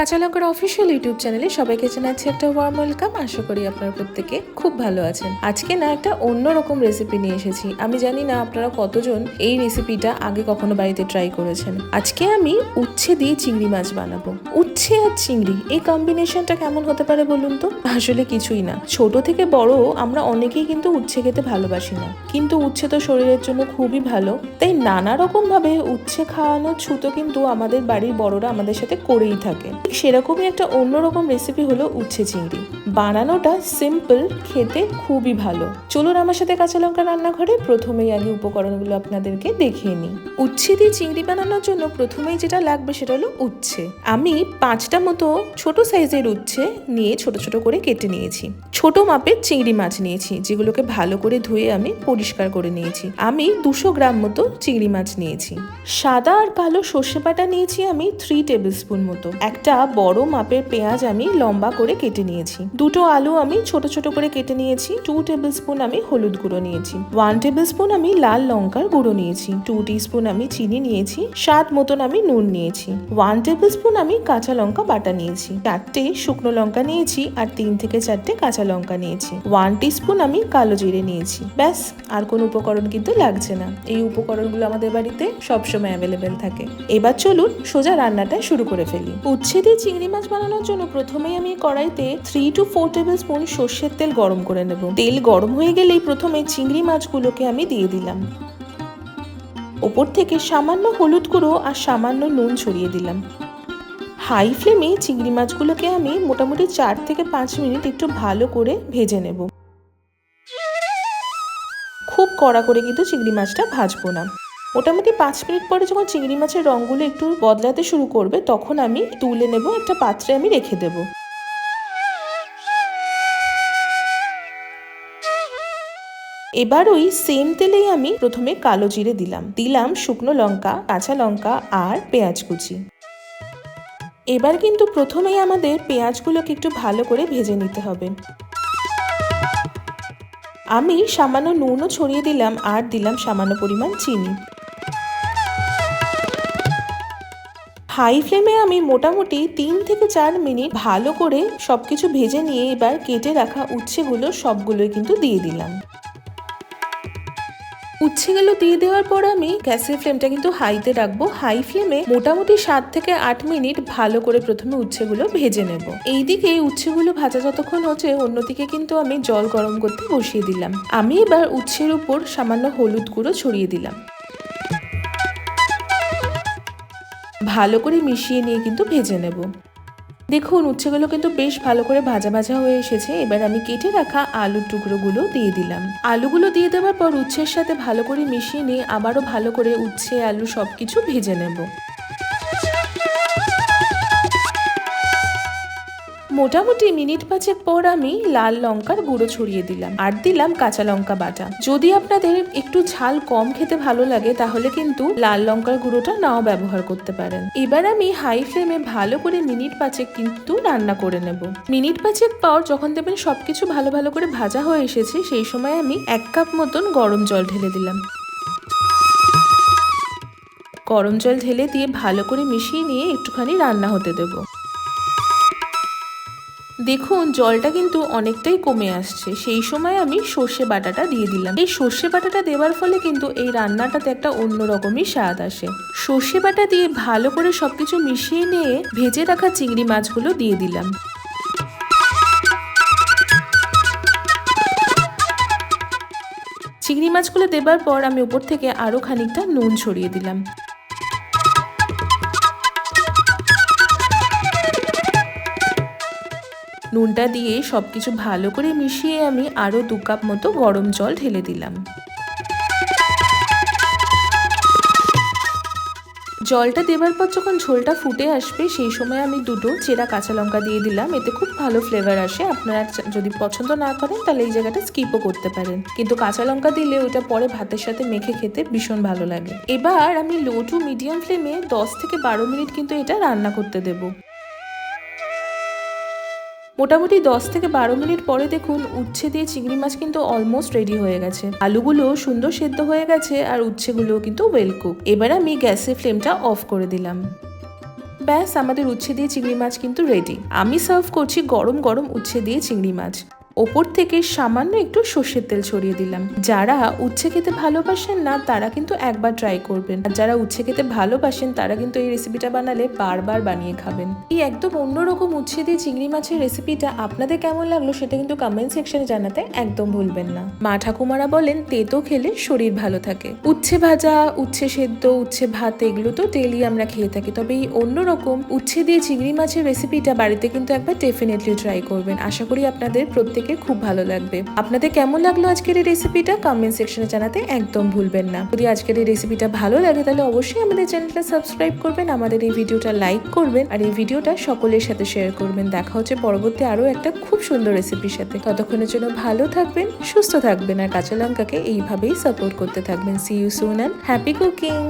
কাঁচা লঙ্কার official YouTube চ্যানেলে সবাইকে জানাচ্ছি একটা ওয়ার্ম ওয়েলকাম। আশা করি আপনারা প্রত্যেকে খুব ভালো আছেন। আজকে না একটা অন্যরকম রেসিপি নিয়ে এসেছি। আমি জানি না আপনারা কতজন এই রেসিপিটা আগে কখনো বাড়িতে ট্রাই করেছেন। আজকে আমি উচ্ছে দিয়ে চিংড়ি মাছ বানাবো। উচ্ছে আর চিংড়ি এই কম্বিনেশনটা কেমন হতে পারে বলুন তো? আসলে কিছুই না, ছোট থেকে বড় আমরা অনেকেই কিন্তু উচ্ছে খেতে ভালোবাসি না, কিন্তু উচ্ছে তো শরীরের জন্য খুবই ভালো। তাই নানা রকম ভাবে উচ্ছে খাওয়ানোর ছুতো কিন্তু আমাদের বাড়ির বড়রা আমাদের সাথে করেই থাকে। সেরকমই একটা অন্যরকম রেসিপি হলো উচ্ছে চিংড়ি। বানানোটা সিম্পল, খেতে খুবই ভালো। চলুন আমার সাথে কাঁচা লঙ্কা রান্নাঘরে। প্রথমেই আগে উপকরণগুলো আপনাদেরকে দেখিয়ে নিই। উচ্ছে দিয়ে চিংড়ি বানানোর জন্য প্রথমেই যেটা লাগবে সেটা হলো উচ্ছে। আমি 5টা মতো ছোট সাইজের উচ্ছে নিয়ে ছোট ছোট করে কেটে নিয়েছি। ছোট মাপের চিংড়ি মাছ নিয়েছি, যেগুলোকে ভালো করে ধুয়ে আমি পরিষ্কার করে নিয়েছি। আমি 200 গ্রাম মতো চিংড়ি মাছ নিয়েছি। সাদা আর কালো সর্ষে বাটা নিয়েছি আমি 3 টেবিল স্পুন মতো। একটা বড় মাপের পেঁয়াজ আমি লম্বা করে কেটে নিয়েছি। 2টো আলু আমি ছোট ছোট করে কেটে নিয়েছি। 2 টেবিল স্পুন আমি হলুদ গুঁড়ো নিয়েছি। 1 টেবিল স্পুন আমি লাল লঙ্কার গুঁড়ো নিয়েছি। 2 টিস্পুন আমি চিনি নিয়েছি। স্বাদ মতন আমি নুন নিয়েছি। 1 টেবিল স্পুন আমি কাঁচা লঙ্কা বাটা নিয়েছি। 4টে শুকনো লঙ্কা নিয়েছি আর 3 থেকে 4টে কাঁচা লঙ্কা নিয়েছি। 1 টিস্পুন আমি কালো জিরে নিয়েছি। ব্যাস, আর কোনো উপকরণ কিন্তু লাগছে না। এই উপকরণগুলো আমাদের বাড়িতে সবসময় অ্যাভেলেবেল থাকে। এবার চলুন সোজা রান্নাটা শুরু করে ফেলি। উচ্ছে দিয়ে চিংড়ি মাছ বানানোর জন্য প্রথমেই আমি কড়াইতে 3 to 4 টেবিল স্পুন সর্ষের তেল গরম করে নেব। তেল গরম হয়ে গেলেই প্রথমে চিংড়ি মাছগুলোকে আমি দিয়ে দিলাম। ওপর থেকে সামান্য হলুদ গুঁড়ো আর সামান্য নুন ছড়িয়ে দিলাম। হাই ফ্লেমে চিংড়ি মাছগুলোকে আমি মোটামুটি 4 থেকে 5 মিনিট একটু ভালো করে ভেজে নেব। খুব কড়া করে কিন্তু চিংড়ি মাছটা ভাজবো না। মোটামুটি 5 মিনিট পরে যখন চিংড়ি মাছের রঙগুলো একটু বদলাতে শুরু করবে, তখন আমি তুলে নেব, একটা পাত্রে আমি রেখে দেব। এবার ওই সেম তেলেই আমি প্রথমে কালো জিরে দিলাম শুকনো লঙ্কা, কাঁচা লঙ্কা আর পেঁয়াজ কুচি। এবার কিন্তু প্রথমেই আমাদের পেঁয়াজগুলোকে একটু ভালো করে ভেজে নিতে হবে। আমি সামান্য নুনও ছড়িয়ে দিলাম আর দিলাম সামান্য পরিমাণ চিনি। হাই ফ্লেমে আমি মোটামুটি 3 থেকে 4 মিনিট ভালো করে সবকিছু ভেজে নিয়ে এবার কেটে রাখা উচ্ছেগুলো সবগুলোই কিন্তু দিয়ে দিলাম। উচ্ছেগুলো দিয়ে দেওয়ার পর আমি গ্যাসের ফ্লেমটা কিন্তু হাইতে রাখবো। হাই ফ্লেমে মোটামুটি 7 থেকে 8 মিনিট ভালো করে প্রথমে উচ্ছেগুলো ভেজে নেব। এইদিকে উচ্ছেগুলো ভাজা যতক্ষণ হচ্ছে, অন্যদিকে কিন্তু আমি জল গরম করতে বসিয়ে দিলাম। আমি এবার উচ্ছের উপর সামান্য হলুদ গুঁড়ো ছড়িয়ে দিলাম। ভালো করে মিশিয়ে নিয়ে কিন্তু ভেজে নেব। দেখুন উচ্ছেগুলো কিন্তু বেশ ভালো করে ভাজা ভাজা হয়ে এসেছে। এবার আমি কেটে রাখা আলুর টুকরোগুলো দিয়ে দিলাম। আলুগুলো দিয়ে দেওয়ার পর উচ্ছের সাথে ভালো করে মিশিয়ে নিয়ে আবারও ভালো করে উচ্ছে আলু সবকিছু ভেজে নেব। মোটামুটি মিনিট 5 পর আমি লাল লঙ্কার গুঁড়ো ছড়িয়ে দিলাম আর দিলাম কাঁচা লঙ্কা বাটা। যদি আপনাদের একটু ঝাল কম খেতে ভালো লাগে, তাহলে কিন্তু লাল লঙ্কার গুঁড়োটা নাও ব্যবহার করতে পারেন। এবার আমি হাই ফ্লেমে ভালো করে মিনিট 5 কিন্তু রান্না করে নেব। মিনিট 5 পর যখন দেখবেন সবকিছু ভালো ভালো করে ভাজা হয়ে এসেছে, সেই সময় আমি 1 কাপ মতন গরম জল ঢেলে দিলাম। গরম জল ঢেলে দিয়ে ভালো করে মিশিয়ে নিয়ে একটুখানি রান্না হতে দেবো। দেখুন জলটা কিন্তু অনেকটাই কমে আসছে। সেই সময় আমি সর্ষে বাটাটা দিয়ে দিলাম। এই সর্ষে বাটাটা দেওয়ার ফলে কিন্তু এই রান্নাটাতে একটা অন্যরকমই স্বাদ আসে। সর্ষে বাটা দিয়ে ভালো করে সবকিছু মিশিয়ে নিয়ে ভেজে রাখা চিংড়ি মাছগুলো দিয়ে দিলাম। চিংড়ি মাছগুলো দেবার পর আমি উপর থেকে আরো খানিকটা নুন ছড়িয়ে দিলাম। নুনটা দিয়ে সবকিছু ভালো করে মিশিয়ে আমি আরো 2 কাপ মতো গরম জল ঢেলে দিলাম। জলটা দেবার পর যখন ঝোলটা ফুটে আসবে, সেই সময় আমি 2টো চেরা কাঁচা লঙ্কা দিয়ে দিলাম। এতে খুব ভালো ফ্লেভার আসে। আপনারা যদি পছন্দ না করেন তাহলে এই জায়গাটা স্কিপও করতে পারেন, কিন্তু কাঁচা লঙ্কা দিলে ওটা পরে ভাতের সাথে মেখে খেতে ভীষণ ভালো লাগে। এবার আমি লো টু মিডিয়াম ফ্লেমে 10 থেকে 12 মিনিট কিন্তু এটা রান্না করতে দেবো। মোটামুটি 10 থেকে 12 মিনিট পরে দেখুন উচ্ছে দিয়ে চিংড়ি মাছ কিন্তু অলমোস্ট রেডি হয়ে গেছে। আলুগুলো সুন্দর সেদ্ধ হয়ে গেছে আর উচ্ছেগুলো কিন্তু ওয়েল কুক। এবার আমি গ্যাসের ফ্লেমটা অফ করে দিলাম। ব্যাস আমাদের উচ্ছে দিয়ে চিংড়ি মাছ কিন্তু রেডি। আমি সার্ভ করছি গরম গরম উচ্ছে দিয়ে চিংড়ি মাছ। ওপর থেকে সামান্য একটু সর্ষের তেল ছড়িয়ে দিলাম। যারা উচ্ছে খেতে ভালোবাসেন না তারা কিন্তু একবার ট্রাই করবেন, আর যারা উচ্ছে খেতে ভালোবাসেন তারা কিন্তু এই রেসিপিটা বানালে বারবার বানিয়ে খাবেন। এই একদম অন্যরকম উচ্ছে দিয়ে চিংড়ি মাছের রেসিপিটা আপনাদের কেমন লাগলো সেটা কিন্তু কমেন্ট সেকশনে জানাতে একদম ভুলবেন না। মা ঠাকুমারা বলেন তেতো খেলে শরীর ভালো থাকে। উচ্ছে ভাজা, উচ্ছে সেদ্ধ, উচ্ছে ভাত এগুলো তো ডেইলি আমরা খেয়ে থাকি, তবে এই অন্যরকম উচ্ছে দিয়ে চিংড়ি মাছের রেসিপিটা বাড়িতে কিন্তু একবার ডেফিনেটলি ট্রাই করবেন। আশা করি আপনাদের প্রত্যেক খুব ভালো লাগবে। আপনাদের কেমন লাগলো আজকের এই রেসিপিটা কমেন্ট সেকশনে জানাতে একদম ভুলবেন না। যদি আজকের এই রেসিপিটা ভালো লাগে তাহলে অবশ্যই আমাদের চ্যানেলটা সাবস্ক্রাইব করবেন, আমাদের এই ভিডিওটা লাইক করবেন, আর এই ভিডিওটা সকলের সাথে শেয়ার করবেন। দেখা হচ্ছে পরবর্তী আরো একটা খুব সুন্দর রেসিপির সাথে। ততক্ষণের জন্য ভালো থাকবেন, সুস্থ থাকবেন, আর কাঁচা লঙ্কাকে এইভাবেই সাপোর্ট করতে থাকবেন। See you soon and happy cooking.